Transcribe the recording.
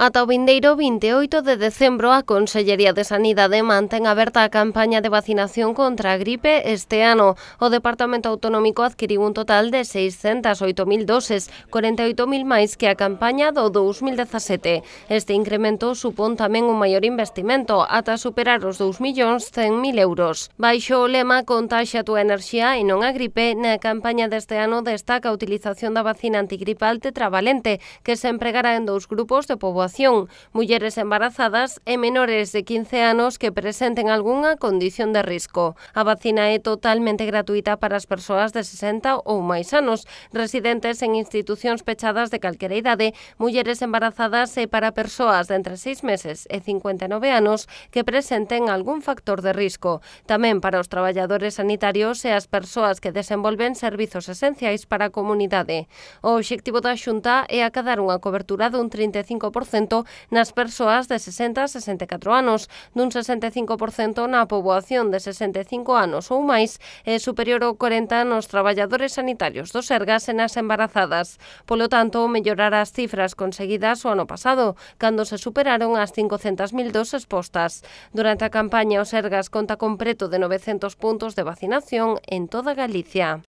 Ata o vindeiro 28 de decembro, a Consellería de Sanidade mantén aberta a campaña de vacinación contra a gripe este ano. O Departamento Autonómico adquiriu un total de 608.000 doses, 48.000 máis que a campaña do 2017. Este incremento supón tamén un maior investimento, ata superar os 2.100.000 euros. Baixo o lema "Contaxia a túa enerxía e non a gripe", na campaña deste ano destaca a utilización da vacina antigripal tetravalente, que se empregará en dous grupos de poboación: mulleres embarazadas e menores de 15 anos que presenten algunha condición de risco. A vacina é totalmente gratuita para as persoas de 60 ou máis anos, residentes en institucións pechadas de calquera idade, mulleres embarazadas e para persoas de entre 6 meses e 59 anos que presenten algún factor de risco. Tamén para os traballadores sanitarios e as persoas que desenvolven servizos esenciais para a comunidade. O obxectivo da Xunta é acadar unha cobertura dun 35% nas persoas de 60 a 64 anos, dun 65% na poboación de 65 anos ou máis e superior ao 40% nos traballadores sanitarios do Sergas e nas embarazadas. Polo tanto, mellorar as cifras conseguidas o ano pasado, cando se superaron as 500.000 doses postas. Durante a campaña, o Sergas conta con preto de 900 puntos de vacinación en toda Galicia.